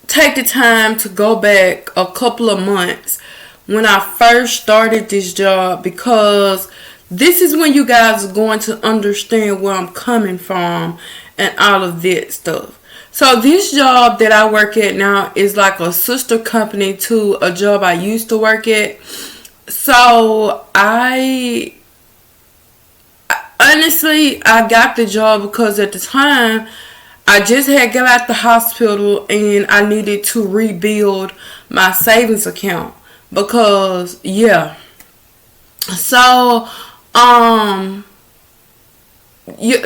take the time to go back a couple of months when I first started this job, because this is when you guys are going to understand where I'm coming from and all of that stuff. So this job that I work at now is like a sister company to a job I used to work at. So I honestly, I got the job because at the time I just had got out the hospital and I needed to rebuild my savings account because so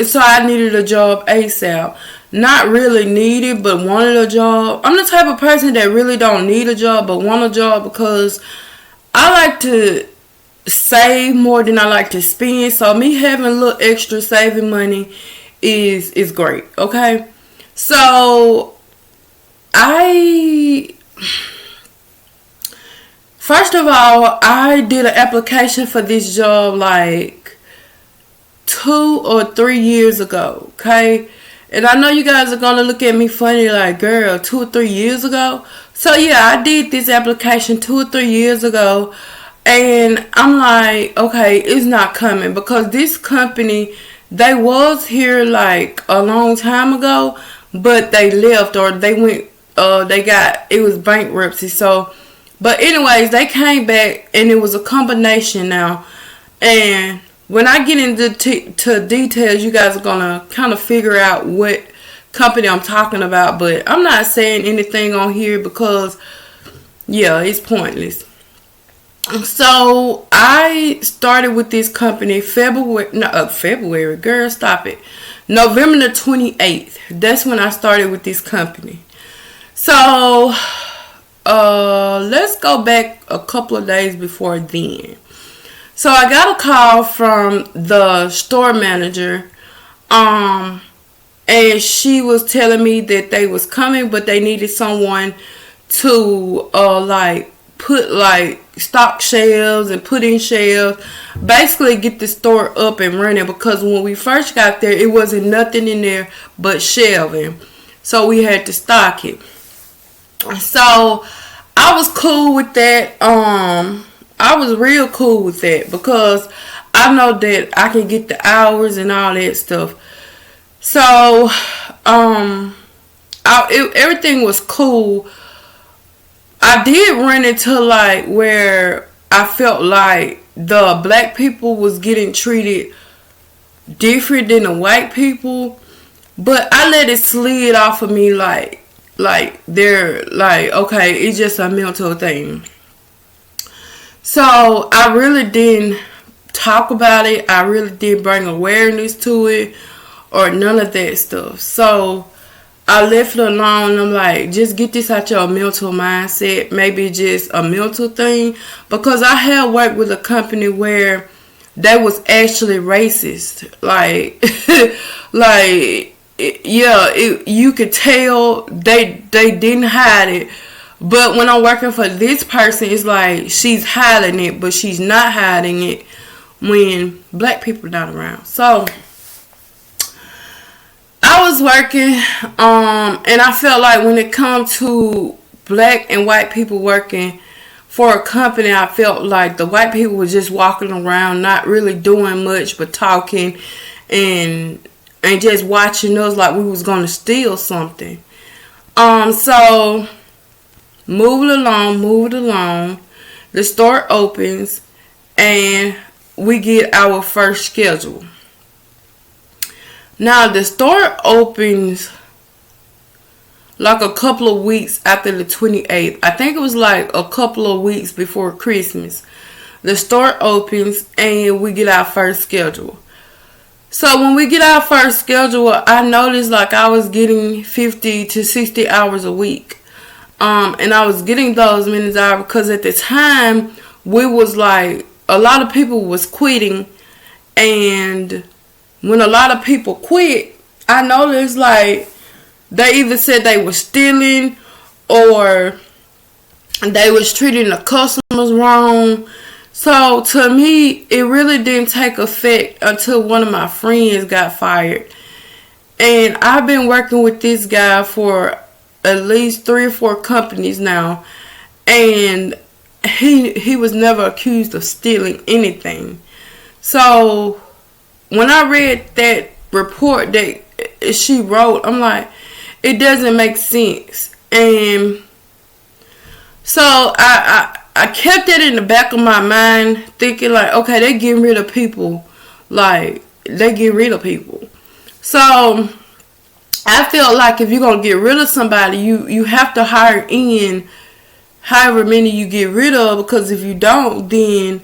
so I needed a job ASAP. Not really needed, but wanted a job. I'm the type of person that really don't need a job, but want a job because I like to save more than I like to spend. So me having a little extra saving money is great. Okay, so first of all, I did an application for this job like 2 or 3 years ago. Okay. And I know you guys are going to look at me funny like, girl, 2 or 3 years ago? So, yeah, I did this application 2 or 3 years ago. And I'm like, okay, it's not coming. Because this company, they was here like a long time ago. But they left or they went, it was bankruptcy. So, but anyways, they came back and it was a combination now. And when I get into to details, you guys are going to kind of figure out what company I'm talking about. But I'm not saying anything on here because, yeah, it's pointless. So, I started with this company February. Girl, stop it. November the 28th. That's when I started with this company. So, let's go back a couple of days before then. So I got a call from the store manager, and she was telling me that they was coming, but they needed someone to put stock shelves and put in shelves, basically get the store up and running, because when we first got there, it wasn't nothing in there but shelving, so we had to stock it. So I was cool with that. I was real cool with that because I know that I can get the hours and all that stuff. So, everything was cool. I did run into where I felt like the black people was getting treated different than the white people, but I let it slide off of me they're okay, it's just a mental thing. So I really didn't talk about it. I really didn't bring awareness to it or none of that stuff. So I left it alone. I'm like, just get this out your mental mindset. Maybe just a mental thing. Because I had worked with a company where they was actually racist. You could tell they didn't hide it. But when I'm working for this person, it's like she's hiding it, but she's not hiding it when black people are not around. So I was working, and I felt like when it comes to black and white people working for a company, I felt like the white people were just walking around, not really doing much but talking and just watching us like we was gonna steal something. So moving along, the store opens and we get our first schedule. Now the store opens like a couple of weeks after the 28th. I think it was like a couple of weeks before Christmas. The store opens and we get our first schedule. So when we get our first schedule, I noticed like I was getting 50 to 60 hours a week. And I was getting those many hours because at the time we was like, a lot of people was quitting, and when a lot of people quit, I noticed like they either said they were stealing or they was treating the customers wrong. So to me, it really didn't take effect until one of my friends got fired. And I've been working with this guy for at least 3 or 4 companies now, and he was never accused of stealing anything. So when I read that report that she wrote, I'm like, it doesn't make sense. And so I kept it in the back of my mind, thinking like, okay, they getting rid of people. Like, they get rid of people. So I feel like if you're going to get rid of somebody, you have to hire in however many you get rid of, because if you don't, then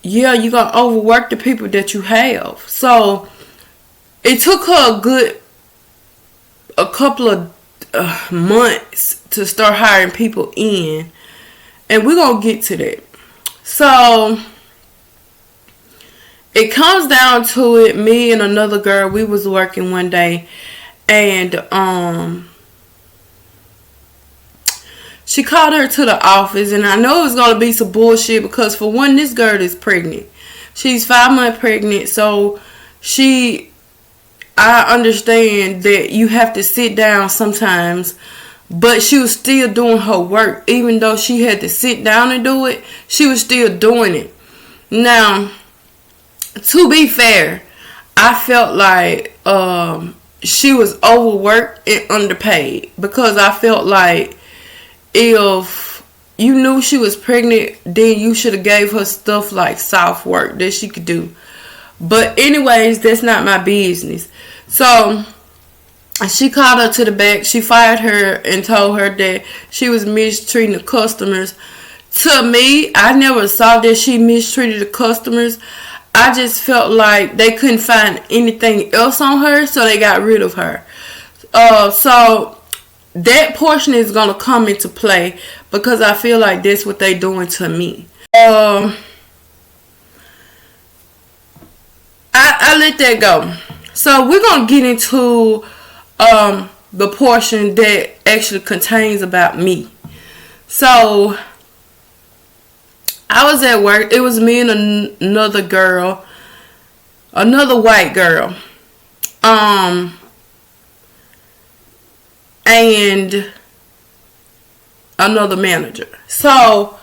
yeah, you're going to overwork the people that you have. So it took her a couple of months to start hiring people in, and we're going to get to that. So it comes down to it, me and another girl, we was working one day, and she called her to the office, and I know it's going to be some bullshit because, for one, this girl is pregnant. She's 5 months pregnant, so I understand that you have to sit down sometimes, but she was still doing her work. Even though she had to sit down and do it, she was still doing it. Now, to be fair, I felt like she was overworked and underpaid, because I felt like if you knew she was pregnant, then you should have gave her stuff like soft work that she could do. But anyways, that's not my business. So she called her to the back. She fired her and told her that she was mistreating the customers. To me, I never saw that she mistreated the customers. I just felt like they couldn't find anything else on her, so they got rid of her. So that portion is going to come into play, because I feel like that's what they doing to me. I let that go. So we're going to get into the portion that actually contains about me. So I was at work. It was me and another girl, another white girl. And another manager. So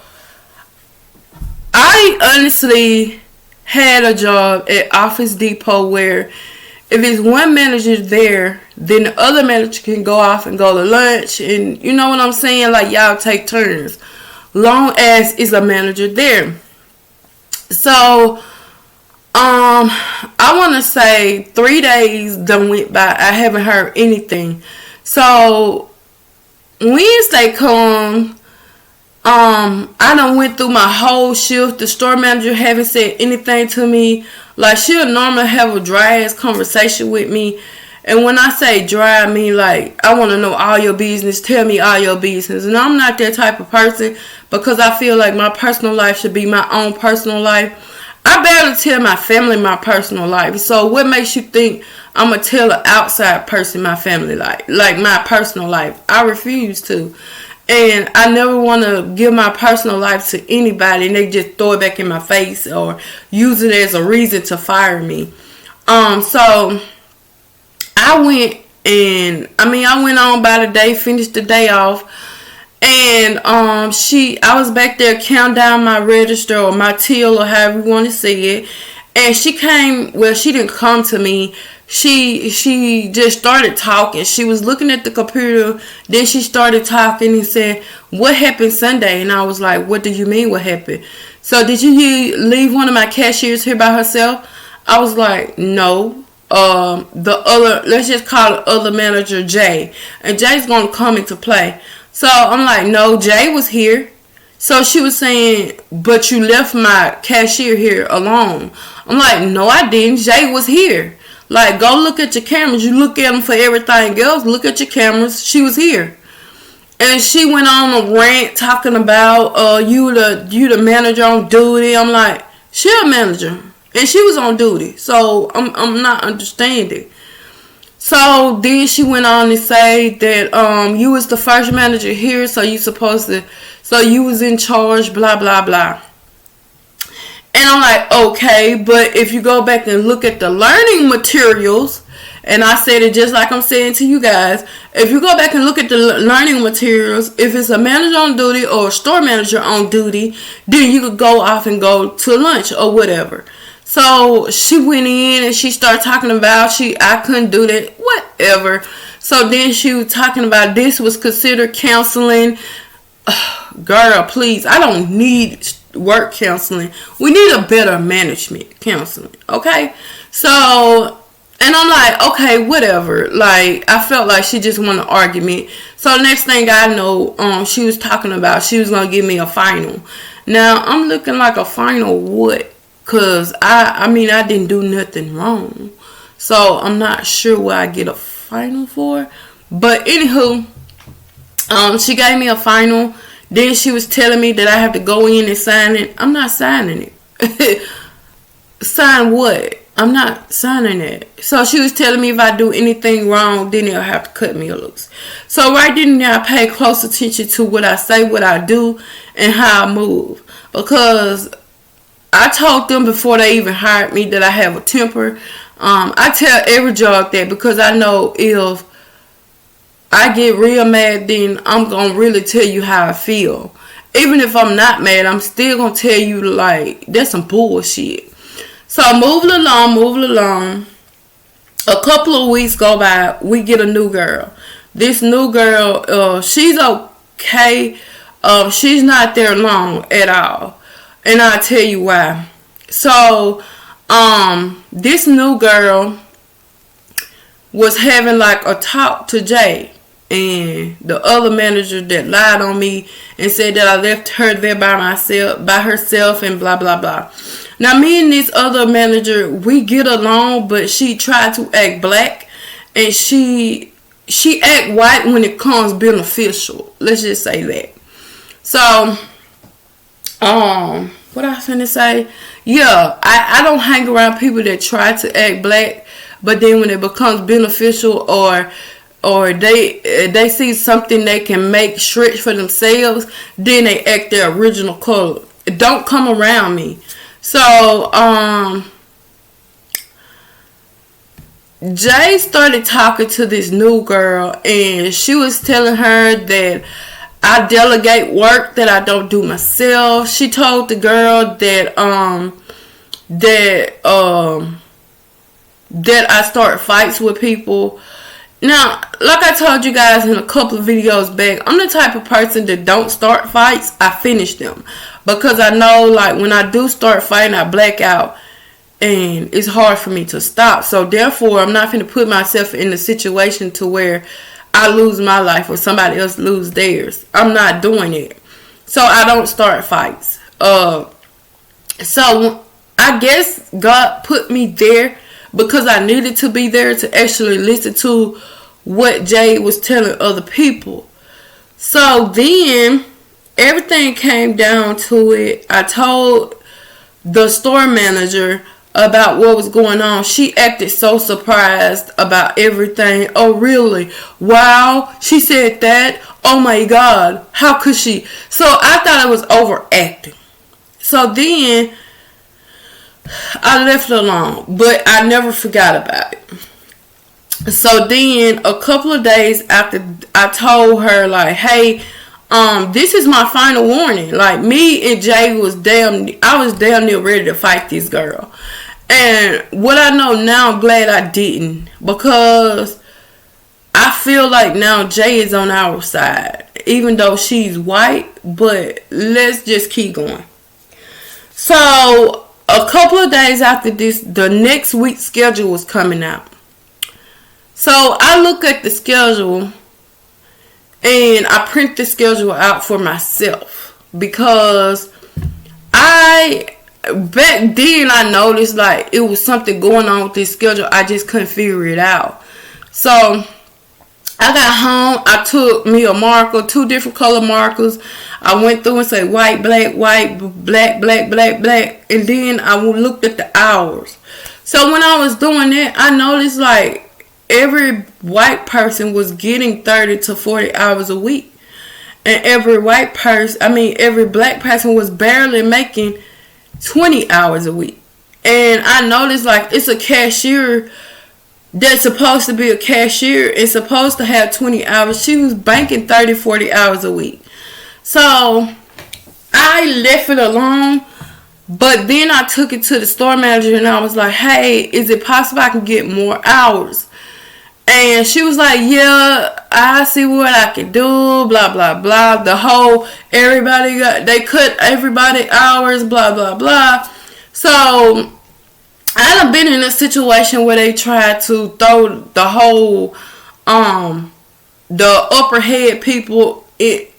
I honestly had a job at Office Depot where if it's one manager there, then the other manager can go off and go to lunch, and you know what I'm saying? Like, y'all take turns, long as it's a manager there. So I want to say 3 days done went by. I haven't heard anything. So Wednesday come, I done went through my whole shift. The store manager haven't said anything to me. Like, she'll normally have a dry ass conversation with me. And when I say dry, I mean like, I want to know all your business. Tell me all your business. And I'm not that type of person, because I feel like my personal life should be my own personal life. I barely tell my family my personal life. So what makes you think I'm going to tell an outside person my family life? Like my personal life. I refuse to. And I never want to give my personal life to anybody and they just throw it back in my face or use it as a reason to fire me. So I went on by the day, finished the day off. And I was back there counting down my register or my till or however you want to say it. And she came, well, she didn't come to me. She just started talking. She was looking at the computer. Then she started talking and said, "What happened Sunday?" And I was like, "What do you mean what happened?" "So did you leave one of my cashiers here by herself?" I was like, "No. The other, let's just call the other manager Jay. And Jay's going to come into play." So I'm like, "No, Jay was here." So she was saying, "But you left my cashier here alone." I'm like, "No, I didn't. Jay was here. Like, go look at your cameras. You look at them for everything else. Look at your cameras. She was here." And she went on a rant talking about, you the manager on duty. I'm like, she a manager. And she was on duty. So I'm not understanding. So then she went on to say that you was the first manager here, so you was in charge, blah, blah, blah. And I'm like, okay, but if you go back and look at the learning materials, and I said it just like I'm saying to you guys, if you go back and look at the learning materials, if it's a manager on duty or a store manager on duty, then you could go off and go to lunch or whatever. So she went in and she started talking about I couldn't do that, whatever. So then she was talking about this was considered counseling. Girl, please, I don't need work counseling. We need a better management counseling, okay? So, and I'm like, okay, whatever. Like, I felt like she just wanted an argument. So next thing I know, she was talking about she was gonna give me a final. Now I'm looking like a final what? Cause I mean I didn't do nothing wrong, so I'm not sure what I get a final for. But anywho, she gave me a final. Then she was telling me that I have to go in and sign it. I'm not signing it. Sign what? I'm not signing it. So she was telling me if I do anything wrong, then they'll have to cut me loose. So right then and there, I pay close attention to what I say, what I do, and how I move. Because I told them before they even hired me that I have a temper. I tell every job that because I know if I get real mad, then I'm going to really tell you how I feel. Even if I'm not mad, I'm still going to tell you, like, that's some bullshit. So, moving along. A couple of weeks go by, we get a new girl. This new girl, she's okay. She's not there long at all. And I'll tell you why. So, this new girl was having, like, a talk to Jay. And the other manager that lied on me and said that I left her there by herself and blah, blah, blah. Now, me and this other manager, we get along, but she tried to act black. And she act white when it comes beneficial. Let's just say that. So, what I was finna say? Yeah, I don't hang around people that try to act black, but then when it becomes beneficial or they see something they can make stretch for themselves, then they act their original color. Don't come around me. So, Jay started talking to this new girl, and she was telling her that I delegate work that I don't do myself. She told the girl that I start fights with people. Now, like I told you guys in a couple of videos back, I'm the type of person that don't start fights, I finish them. Because I know, like, when I do start fighting, I black out. And it's hard for me to stop. So, therefore, I'm not going to put myself in a situation to where I lose my life or somebody else lose theirs. I'm not doing it. So, I don't start fights. So, I guess God put me there because I needed to be there to actually listen to what Jay was telling other people. So then everything came down to it. I told the store manager about what was going on. She acted so surprised about everything. Oh, really? Wow. She said that? Oh my God. How could she? So I thought I was overacting. So then I left it alone, but I never forgot about it. So then a couple of days after, I told her, like, hey, this is my final warning. Like, me and Jay I was damn near ready to fight this girl. And what I know now, I'm glad I didn't, because I feel like now Jay is on our side, even though she's white. But let's just keep going. So a couple of days after this, the next week's schedule was coming out. So I look at the schedule and I print the schedule out for myself, because back then I noticed like it was something going on with this schedule. I just couldn't figure it out. So I got home, I took me a marker, 2 different color markers. I went through and said white, black, black, black, black. And then I looked at the hours. So when I was doing that, I noticed like every white person was getting 30 to 40 hours a week. And every black person was barely making 20 hours a week. And I noticed like it's a cashier that's supposed to be a cashier and supposed to have 20 hours. She was banking 30, 40 hours a week. So I left it alone. But then I took it to the store manager and I was like, hey, is it possible I can get more hours? And she was like, yeah, I see what I can do, blah, blah, blah. The whole, they cut everybody hours, blah, blah, blah. So I done been in a situation where they tried to throw the whole, the upper head people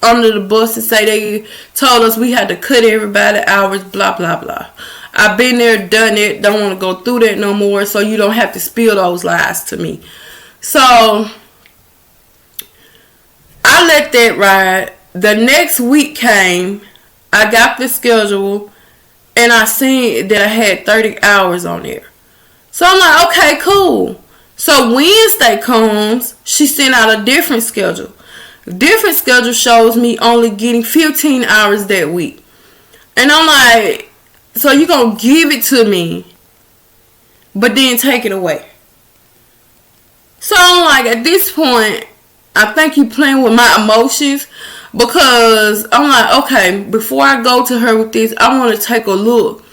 under the bus and say they told us we had to cut everybody hours, blah, blah, blah. I've been there, done it, don't want to go through that no more, so you don't have to spill those lies to me. So I let that ride. The next week came, I got the schedule, and I seen that I had 30 hours on there. So I'm like, okay, cool. So Wednesday comes, she sent out a different schedule. Different schedule shows me only getting 15 hours that week. And I'm like, so you gonna give it to me, but then take it away. So I'm like, at this point, I think you playing with my emotions, because I'm like, okay, before I go to her with this, I want to take a look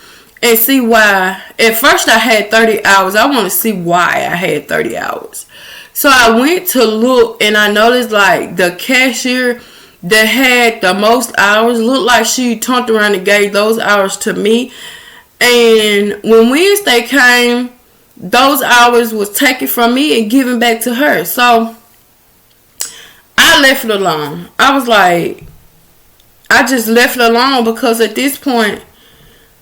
and see why. At first I had 30 hours. I want to see why I had 30 hours. So I went to look and I noticed like the cashier that had the most hours looked like she turned around and gave those hours to me. And when Wednesday came, those hours was taken from me and given back to her. So I left it alone. I was like, I just left it alone because at this point,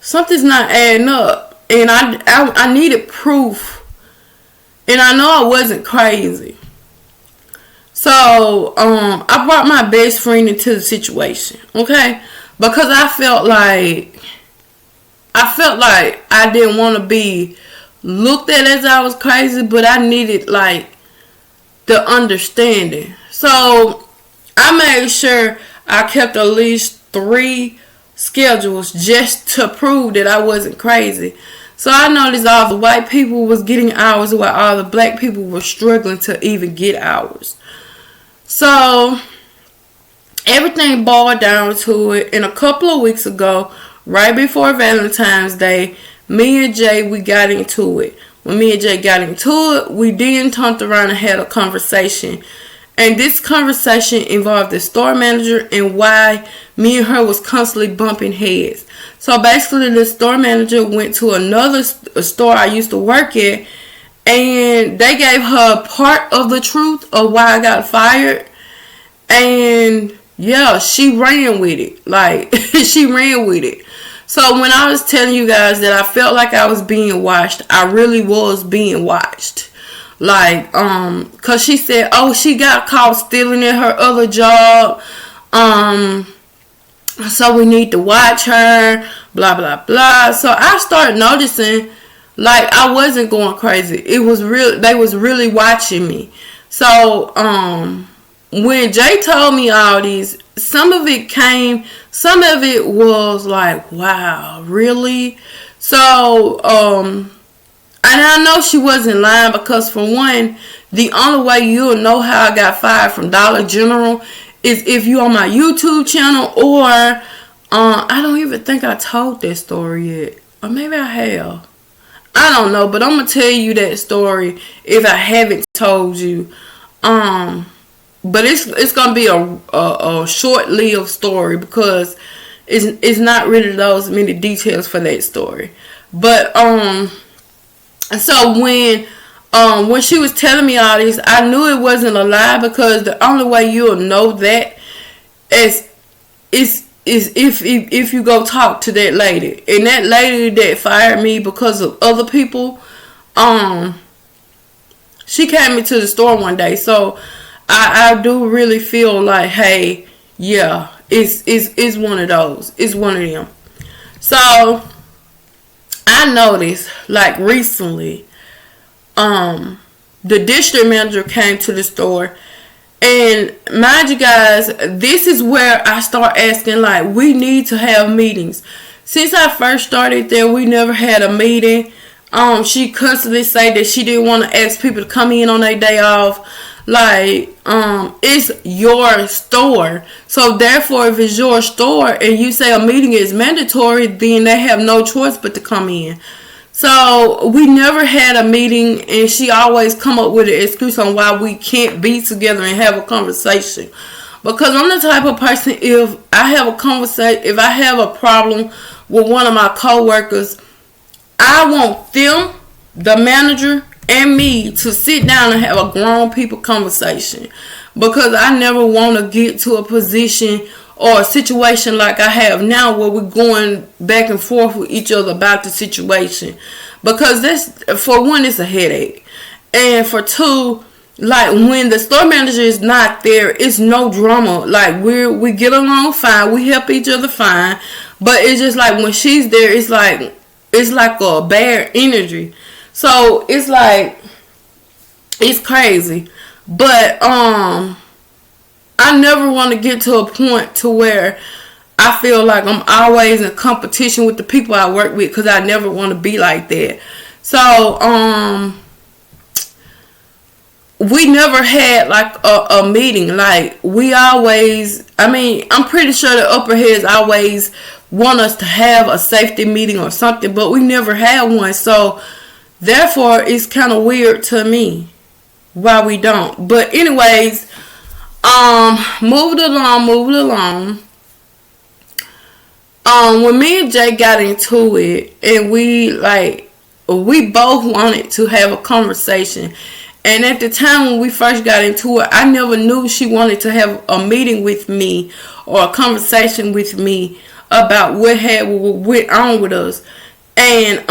something's not adding up. And I needed proof. And I know I wasn't crazy. So, I brought my best friend into the situation. Okay? Because I felt like I didn't want to be looked at as I was crazy, but I needed like the understanding. So I made sure I kept at least 3 schedules just to prove that I wasn't crazy. So I noticed all the white people was getting hours while all the black people were struggling to even get hours. So everything boiled down to it. And a couple of weeks ago, right before Valentine's Day, me and Jay, we got into it. When me and Jay got into it, we then turned around and had a conversation. And this conversation involved the store manager and why me and her was constantly bumping heads. So basically, the store manager went to another store I used to work at, and they gave her part of the truth of why I got fired. And yeah, she ran with it. Like, she ran with it. So when I was telling you guys that I felt like I was being watched, I really was being watched. Like, cause she said, oh, she got caught stealing at her other job. So we need to watch her, blah, blah, blah. So I started noticing, like, I wasn't going crazy. It was real. They was really watching me. So, when Jay told me all these, some of it was like, wow, really? So, and I know she wasn't lying, because for one, the only way you'll know how I got fired from Dollar General is if you on my YouTube channel, or I don't even think I told that story yet. Or maybe I have. I don't know, but I'm going to tell you that story if I haven't told you. But it's going to be a short-lived story, because it's not really those many details for that story. But so when she was telling me all this, I knew it wasn't a lie, because the only way you'll know that is if you go talk to that lady. And that lady that fired me because of other people, she came into the store one day. So I do really feel like, hey, yeah, it's one of those. It's one of them. So I noticed, like, recently, the district manager came to the store, and mind you guys, this is where I start asking, like, we need to have meetings. Since I first started there, we never had a meeting. She constantly say that she didn't want to ask people to come in on their day off. Like, it's your store. So therefore, if it's your store and you say a meeting is mandatory, then they have no choice but to come in. So we never had a meeting, and she always come up with an excuse on why we can't be together and have a conversation. Because I'm the type of person, if I have a conversation, if I have a problem with one of my coworkers, I want them, the manager, and me to sit down and have a grown people conversation. Because I never want to get to a position or a situation like I have now where we're going back and forth with each other about the situation. Because that's, for one, it's a headache. And for two, like, when the store manager is not there, it's no drama. Like, we get along fine, we help each other fine. But it's just like when she's there, it's like a bad energy. So it's like, it's crazy. But I never want to get to a point to where I feel like I'm always in competition with the people I work with, because I never want to be like that. So we never had like a meeting. Like, we always, I mean, I'm pretty sure the upper heads always want us to have a safety meeting or something, but we never had one. So therefore, it's kind of weird to me why we don't. But anyways, moving along. When me and Jay got into it, and we both wanted to have a conversation. And at the time when we first got into it, I never knew she wanted to have a meeting with me or a conversation with me about what went on with us. And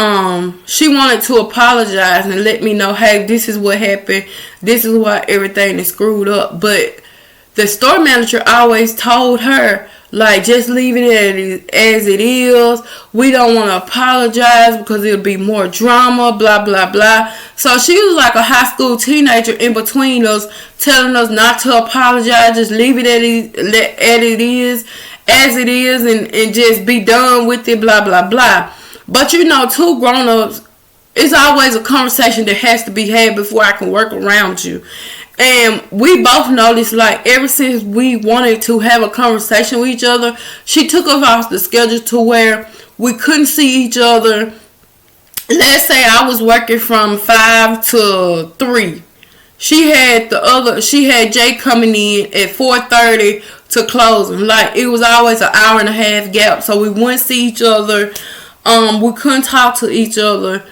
she wanted to apologize and let me know, hey, this is what happened. This is why everything is screwed up. But the store manager always told her, like, just leave it as it is. We don't want to apologize because it'll be more drama, blah, blah, blah. So she was like a high school teenager in between us, telling us not to apologize, just leave it as it is, and just be done with it, blah, blah, blah. But you know, two grown-ups, it's always a conversation that has to be had before I can work around you. And we both noticed, like, ever since we wanted to have a conversation with each other, she took us off the schedule to where we couldn't see each other. Let's say I was working from 5 to 3. She had Jay coming in at 4:30 to closing. Like, it was always an hour and a half gap, so we wouldn't see each other. We couldn't talk to each other.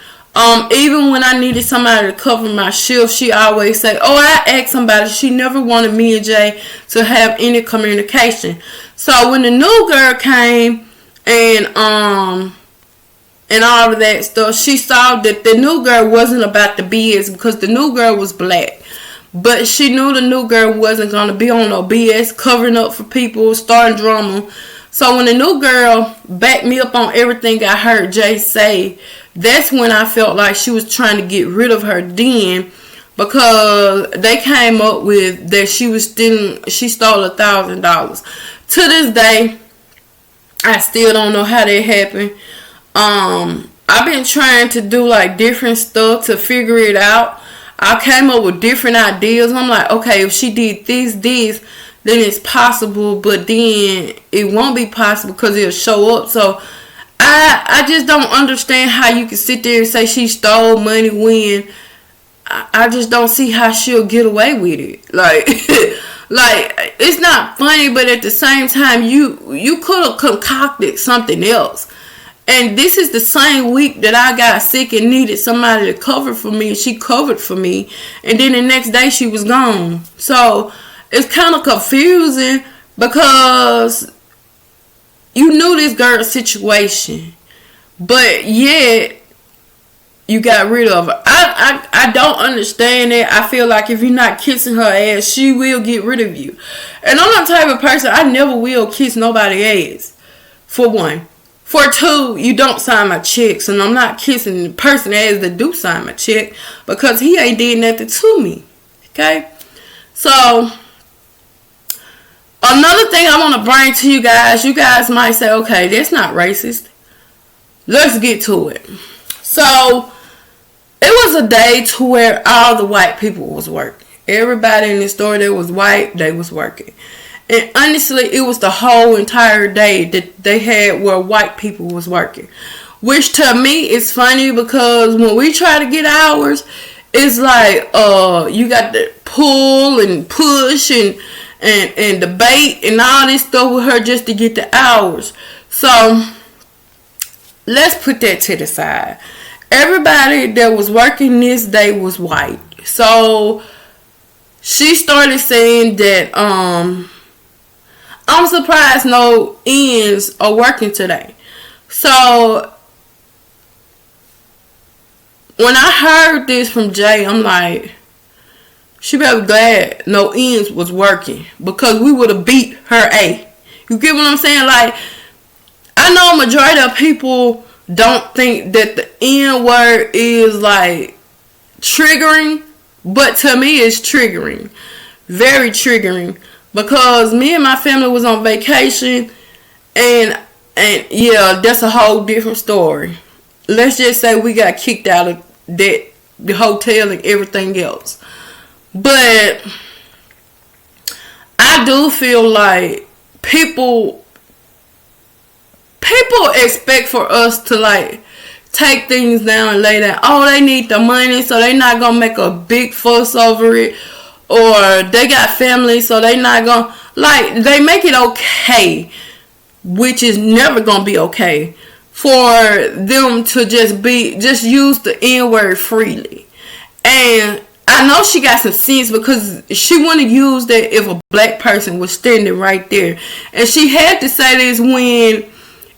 Even when I needed somebody to cover my shift, she always say, oh, I asked somebody. She never wanted me and Jay to have any communication. So when the new girl came and all of that stuff, she saw that the new girl wasn't about the BS, because the new girl was black. But she knew the new girl wasn't going to be on no BS, covering up for people, starting drama. So when the new girl backed me up on everything I heard Jay say, that's when I felt like she was trying to get rid of her then, because they came up with that she stole $1,000. To this day, I still don't know how that happened. I've been trying to do like different stuff to figure it out. I came up with different ideas. I'm like, okay, if she did this, then it's possible, but then it won't be possible because it'll show up. So I just don't understand how you can sit there and say she stole money when I just don't see how she'll get away with it. Like, like, it's not funny, but at the same time, you could have concocted something else. And this is the same week that I got sick and needed somebody to cover for me. She covered for me. And then the next day she was gone. So it's kind of confusing because you knew this girl's situation, but yet you got rid of her. I don't understand it. I feel like if you're not kissing her ass, she will get rid of you. And I'm the type of person, I never will kiss nobody's ass, for one. For two, you don't sign my checks, and I'm not kissing the person ass that do sign my check, because he ain't did nothing to me. Okay? So another thing I want to bring to you guys might say, okay, that's not racist. let's get to it. So it was a day to where all the white people was working. Everybody in the store that was white, they was working. And honestly, it was the whole entire day that they had where white people was working. Which to me is funny because when we try to get ours, it's like you got to pull and push and debate and all this stuff with her just to get the hours. So let's put that to the side. Everybody that was working this day was white. So she started saying that I'm surprised no ends are working today. So when I heard this from Jay, I'm like, she better be glad no ends was working because we would have beat her A. You get what I'm saying? Like, I know a majority of people don't think that the N word is like triggering, but to me it's triggering. Very triggering. Because me and my family was on vacation and yeah, that's a whole different story. Let's just say we got kicked out of the hotel and everything else. But I do feel like people expect for us to like take things down and lay down. Oh, they need the money, so they not gonna make a big fuss over it. Or they got family, so they not gonna, like, they make it okay, which is never gonna be okay, for them to just use the N-word freely. And I know she got some sense because she wouldn't use that if a black person was standing right there. And she had to say this when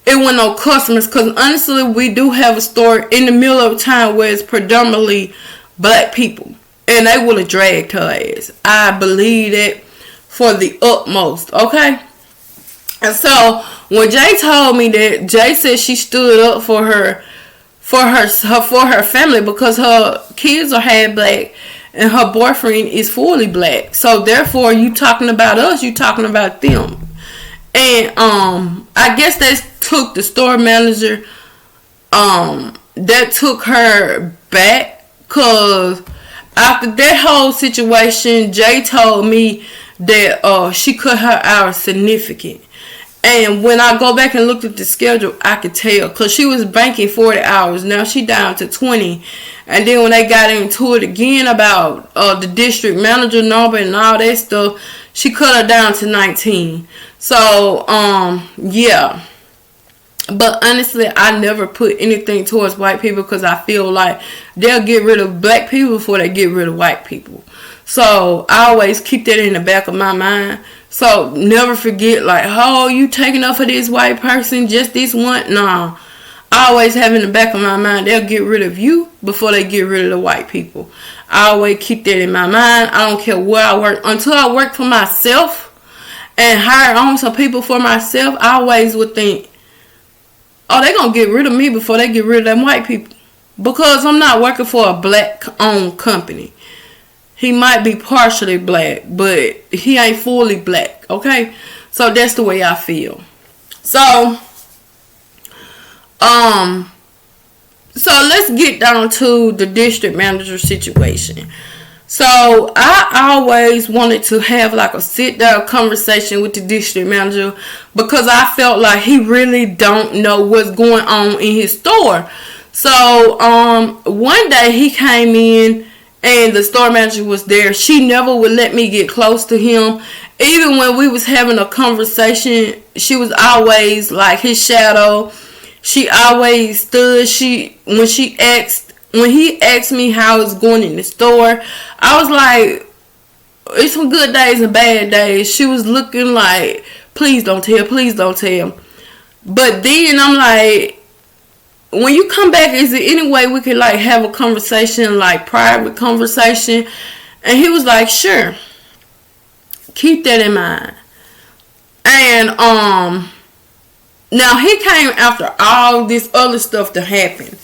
it went on customers, because honestly, we do have a store in the middle of time where it's predominantly black people. And they would have dragged her ass. I believe that for the utmost, okay? And so, when Jay told me that, Jay said she stood up for her family because her kids are half black and her boyfriend is fully black. So, therefore, you talking about us, you talking about them. And, I guess that took the store manager, that took her back, because after that whole situation, Jay told me that she cut her hours significant. And when I go back and looked at the schedule, I could tell. Because she was banking 40 hours. Now she down to 20. And then when they got into it again about the district manager number and all that stuff, she cut her down to 19. So, yeah. But honestly, I never put anything towards white people because I feel like they'll get rid of black people before they get rid of white people. So I always keep that in the back of my mind. So never forget, like, oh, you taking up for this white person, just this one? Nah. I always have in the back of my mind, they'll get rid of you before they get rid of the white people. I always keep that in my mind. I don't care where I work. Until I work for myself and hire on some people for myself, I always would think, oh, they gonna get rid of me before they get rid of them white people. Because I'm not working for a black-owned company. He might be partially black, but he ain't fully black, okay? So that's the way I feel. So let's get down to the district manager situation. So I always wanted to have like a sit down conversation with the district manager because I felt like he really don't know what's going on in his store. So one day he came in and the store manager was there. She never would let me get close to him. Even when we was having a conversation, she was always like his shadow. She always stood. When he asked me how it's going in the store, I was like, it's some good days and bad days. She was looking like, please don't tell, please don't tell. But then I'm like, when you come back, is there any way we could like have a conversation, like private conversation? And he was like, sure. Keep that in mind. And now he came after all this other stuff to happen.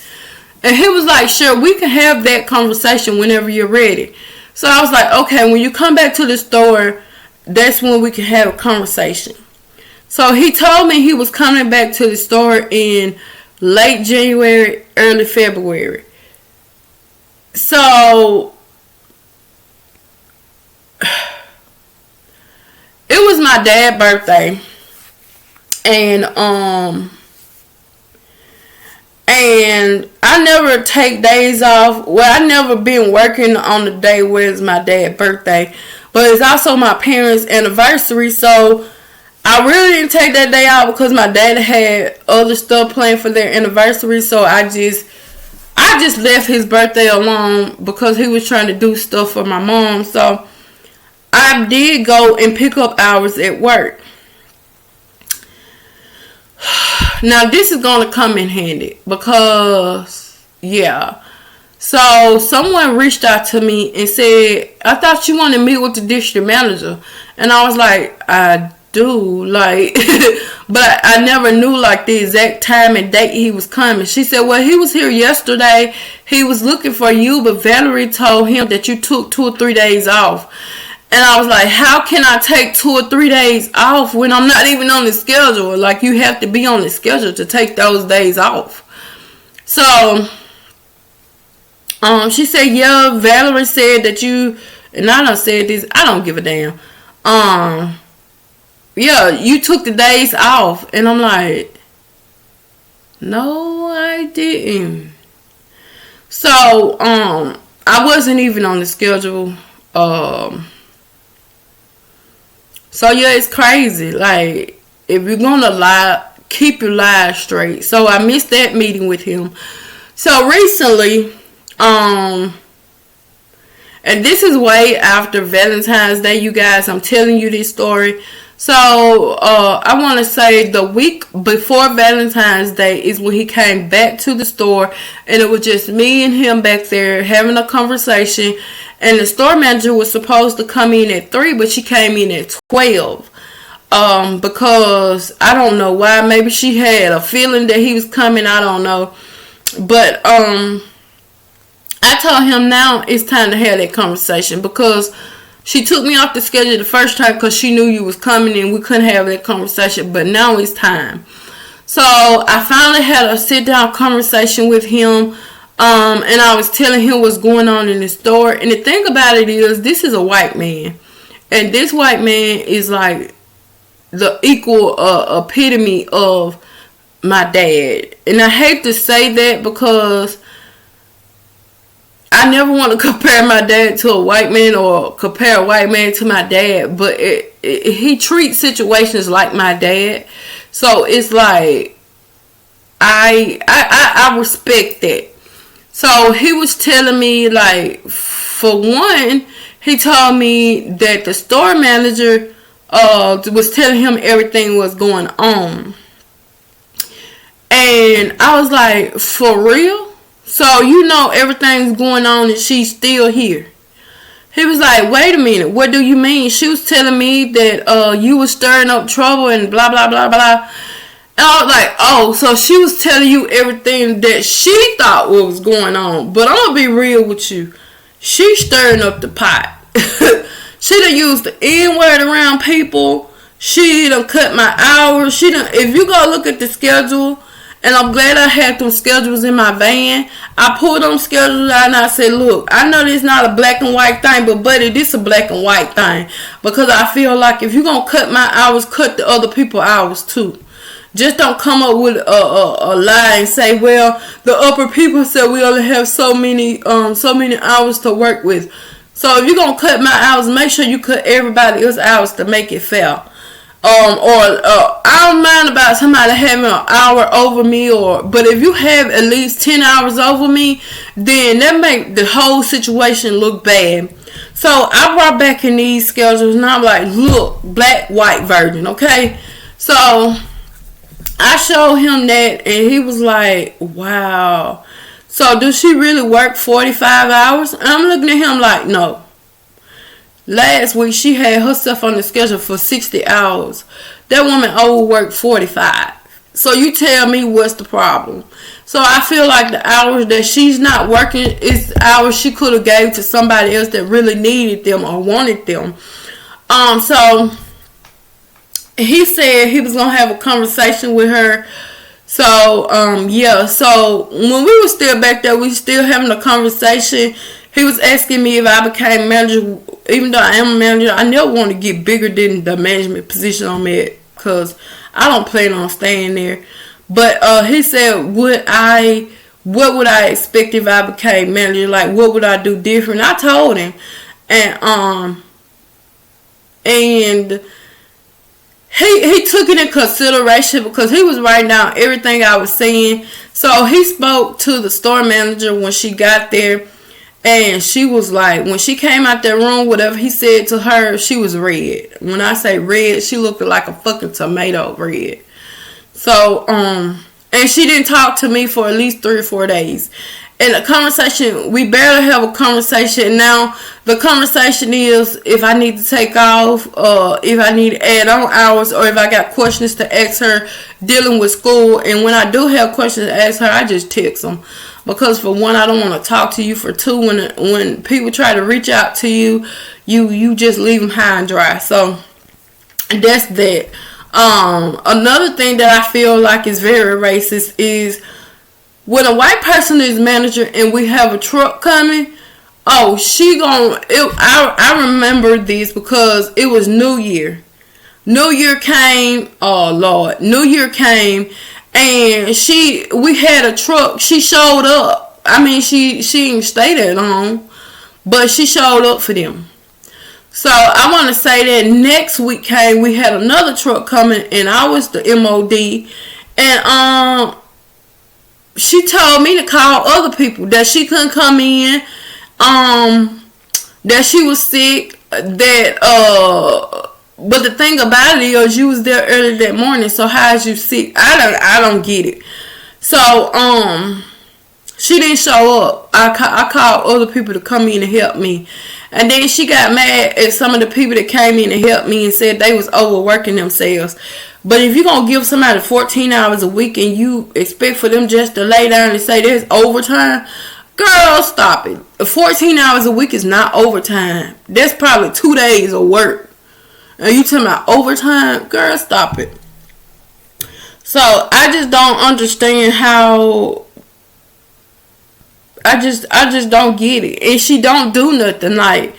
And he was like, sure, we can have that conversation whenever you're ready. So I was like, okay, when you come back to the store, that's when we can have a conversation. So he told me he was coming back to the store in late January, early February. So it was my dad's birthday, and I never take days off. Well, I never been working on the day where it's my dad's birthday, but it's also my parents' anniversary. So I really didn't take that day out because my dad had other stuff planned for their anniversary. So I just left his birthday alone because he was trying to do stuff for my mom. So I did go and pick up hours at work. Now this is going to come in handy because, yeah. So someone reached out to me and said, I thought you wanted to meet with the district manager. And I was like, I do, like, but I never knew like the exact time and date he was coming. She said, well, he was here yesterday. He was looking for you, but Valerie told him that you took 2 or 3 days off. And I was like, how can I take 2 or 3 days off when I'm not even on the schedule? Like, you have to be on the schedule to take those days off. So, she said, yeah, Valerie said that you, and I done said this, I don't give a damn. Yeah, you took the days off. And I'm like, no, I didn't. So, I wasn't even on the schedule. So yeah, it's crazy. Like, if you're gonna lie, keep your lies straight. So I missed that meeting with him. So recently, and this is way after Valentine's Day, you guys. I'm telling you this story. So I want to say the week before Valentine's Day is when he came back to the store, and it was just me and him back there having a conversation. And the store manager was supposed to come in at 3, but she came in at 12. Because I don't know why. Maybe she had a feeling that he was coming. I don't know. But I told him now it's time to have that conversation, because she took me off the schedule the first time because she knew you was coming and we couldn't have that conversation. But now it's time. So I finally had a sit down conversation with him. And I was telling him what's going on in the store. And the thing about it is, this is a white man. And this white man is like the equal epitome of my dad. And I hate to say that because I never want to compare my dad to a white man or compare a white man to my dad. But he treats situations like my dad. So it's like, I respect that. So he was telling me, like, for one, he told me that the store manager was telling him everything was going on. And I was like, for real? So you know everything's going on and she's still here. He was like, wait a minute, what do you mean? She was telling me that you was stirring up trouble and blah, blah, blah, blah. And I was like, oh, so she was telling you everything that she thought was going on. But I'm going to be real with you. She's stirring up the pot. She done used the N-word around people. She done cut my hours. If you go look at the schedule, and I'm glad I had them schedules in my van. I pulled them schedules out and I said, look, I know this is not a black and white thing, but buddy, this is a black and white thing. Because I feel like if you're going to cut my hours, cut the other people's hours too. Just don't come up with a lie and say, well, the upper people said we only have so many hours to work with. So if you're going to cut my hours, make sure you cut everybody else's hours to make it fair. I don't mind about somebody having an hour over me, but if you have at least 10 hours over me, then that make the whole situation look bad. So I brought back in these schedules and I'm like, look, black, white version, okay? So I showed him that and he was like, wow. So does she really work 45 hours? And I'm looking at him like, no. Last week she had herself on the schedule for 60 hours. That woman overworked 45. So you tell me what's the problem. So I feel like the hours that she's not working is hours she could have gave to somebody else that really needed them or wanted them. So he said he was going to have a conversation with her So, yeah. So when we were still back there, we still having a conversation. He was asking me if I became manager. Even though I am a manager, I never want to get bigger than the management position I'm at, because I don't plan on staying there. But he said, what would I expect if I became manager? Like, what would I do different? I told him, and he took it in consideration because he was writing down everything I was saying. So he spoke to the store manager when she got there, and she was like, when she came out that room, whatever he said to her, she was red. When I say red, she looked like a fucking tomato red. So, and she didn't talk to me for at least 3 or 4 days. And the conversation, we barely have a conversation. Now, the conversation is if I need to take off, if I need to add on hours, or if I got questions to ask her dealing with school. And when I do have questions to ask her, I just text them. Because for one, I don't want to talk to you. For two, when people try to reach out to you, you just leave them high and dry. So, that's that. Another thing that I feel like is very racist is when a white person is manager and we have a truck coming, oh, I remember this because it was New Year. New Year came, oh Lord, New Year came, and we had a truck. She showed up. I mean, she didn't stay that long, but she showed up for them. So I want to say that next week came, we had another truck coming, and I was the MOD, and she told me to call other people that she couldn't come in, that she was sick, but the thing about it is you was there early that morning, so how is you sick? I don't get it. So she didn't show up. I called other people to come in and help me. And then she got mad at some of the people that came in and helped me and said they was overworking themselves. But if you're going to give somebody 14 hours a week and you expect for them just to lay down and say there's overtime, girl, stop it. 14 hours a week is not overtime. That's probably 2 days of work. And you talking about overtime? Girl, stop it. So I just don't understand how... I just don't get it. And she don't do nothing. Like,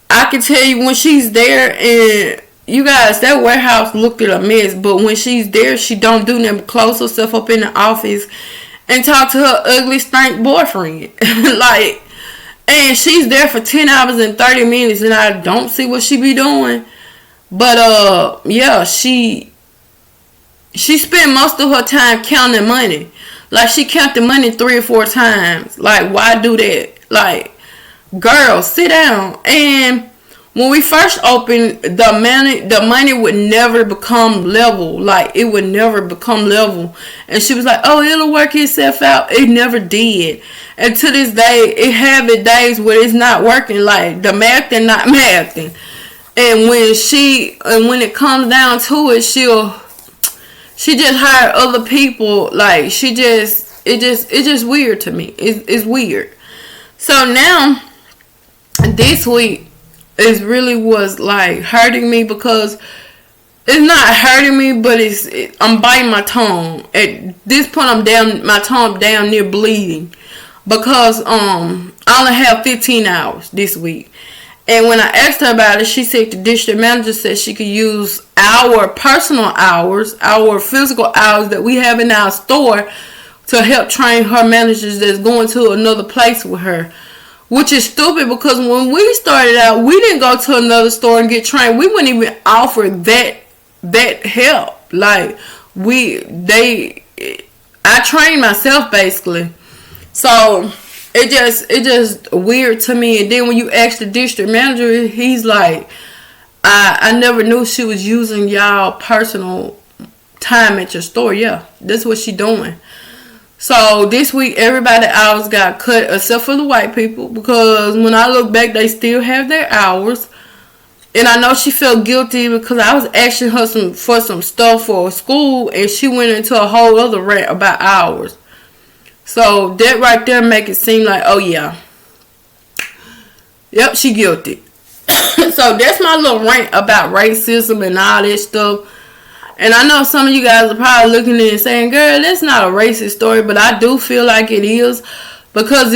I can tell you when she's there, and you guys, that warehouse looked at a mess, but when she's there, she don't do nothing but close herself up in the office and talk to her ugly stank boyfriend. Like, and she's there for 10 hours and 30 minutes, and I don't see what she be doing. But yeah, she spent most of her time counting money. Like, she counted money 3 or 4 times. Like, why do that? Like, girl, sit down. And when we first opened, the money would never become level. Like, it would never become level. And she was like, oh, it'll work itself out. It never did. And to this day, it have its days where it's not working. Like, the math and not mathing. And when it comes down to it, she just hired other people. Like, it's just weird to me. It's weird. So now, this week, it really was like hurting me because it's not hurting me, but I'm biting my tongue. At this point, my tongue down near bleeding because I only have 15 hours this week. And when I asked her about it, she said the district manager said she could use our personal hours, our physical hours that we have in our store to help train her managers that's going to another place with her. Which is stupid because when we started out, we didn't go to another store and get trained. We wouldn't even offer that help. Like, I trained myself basically. So it just weird to me. And then when you ask the district manager, he's like, I never knew she was using y'all personal time at your store. Yeah, that's what she doing. So this week, everybody's hours got cut except for the white people because when I look back, they still have their hours. And I know she felt guilty because I was asking her for some stuff for school and she went into a whole other rant about hours. So that right there make it seem like, oh yeah. Yep, she guilty. So that's my little rant about racism and all that stuff. And I know some of you guys are probably looking at it and saying, girl, that's not a racist story, but I do feel like it is. Because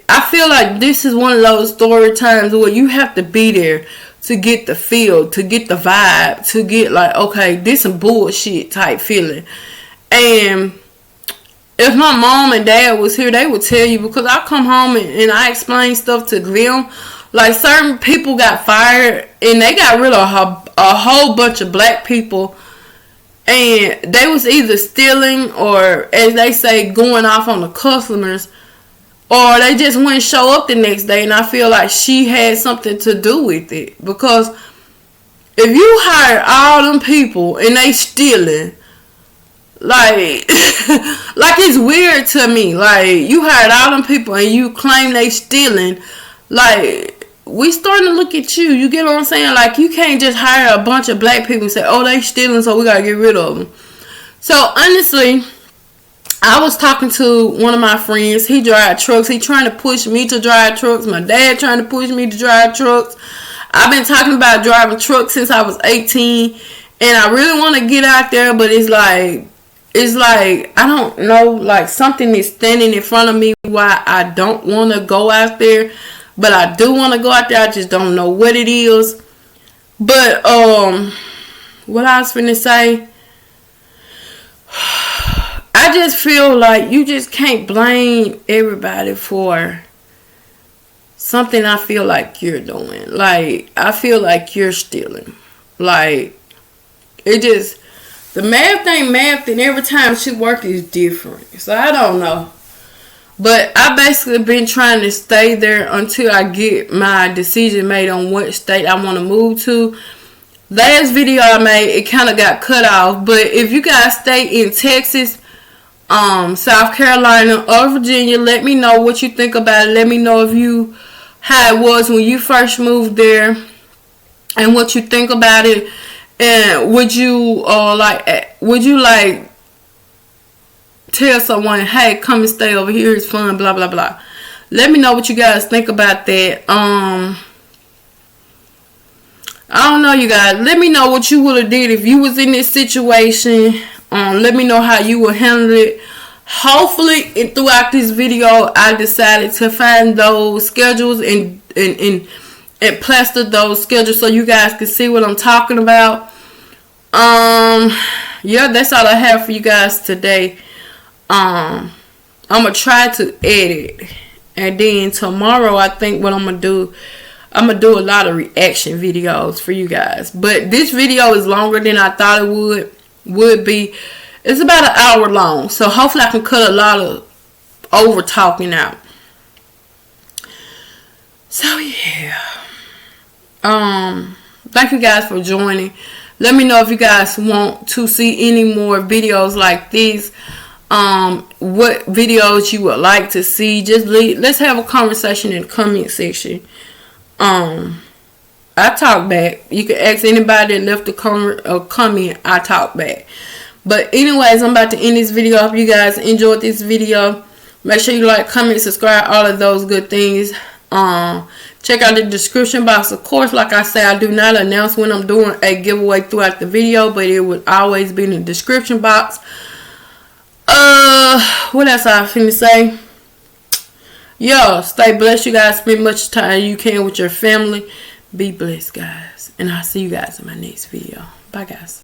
I feel like this is one of those story times where you have to be there to get the feel, to get the vibe, to get like, okay, this some bullshit type feeling. And if my mom and dad was here, they would tell you, because I come home and I explain stuff to them. Like, certain people got fired and they got rid of a whole bunch of black people, and they was either stealing or, as they say, going off on the customers, or they just wouldn't show up the next day. And I feel like she had something to do with it, because if you hire all them people and they stealing, like like, it's weird to me. Like, you hired all them people and you claim they stealing. Like, we starting to look at you. You get what I'm saying? Like, you can't just hire a bunch of black people and say, oh, they stealing, so we gotta get rid of them. So, honestly, I was talking to one of my friends. He drives trucks. He trying to push me to drive trucks. My dad trying to push me to drive trucks. I've been talking about driving trucks since I was 18. And I really want to get out there, but it's like, I don't know, like, something is standing in front of me why I don't want to go out there. But I do want to go out there. I just don't know what it is. But, what I was finna say, I just feel like you just can't blame everybody for something I feel like you're doing. Like, I feel like you're stealing. Like, it just, the math ain't math, and every time she work is different. So I don't know. But I basically been trying to stay there until I get my decision made on what state I want to move to. Last video I made, it kind of got cut off. But if you guys stay in Texas, South Carolina, or Virginia, let me know what you think about it. Let me know how it was when you first moved there, and what you think about it. And would you tell someone, hey, come and stay over here, it's fun, blah blah blah. Let me know what you guys think about that. I don't know, you guys. Let me know what you would have did if you was in this situation. Let me know how you would handle it. Hopefully, throughout this video, I decided to find those schedules and plaster those schedules so you guys can see what I'm talking about. Yeah, that's all I have for you guys today. I'm gonna try to edit, and then tomorrow I think what I'm gonna do a lot of reaction videos for you guys. But this video is longer than I thought it would be. It's about an hour long, so hopefully I can cut a lot of over talking out. So yeah, thank you guys for joining. Let me know if you guys want to see any more videos like this. What videos you would like to see. Just let's have a conversation in the comment section. I talk back. You can ask anybody that left a comment. I talk back. But anyways, I'm about to end this video. I hope you guys enjoyed this video. Make sure you like, comment, subscribe, all of those good things. Check out the description box. Of course, like I say, I do not announce when I'm doing a giveaway throughout the video, but it would always be in the description box. What else I finna say? Yo, stay blessed, you guys. Spend much time you can with your family. Be blessed, guys. And I'll see you guys in my next video. Bye, guys.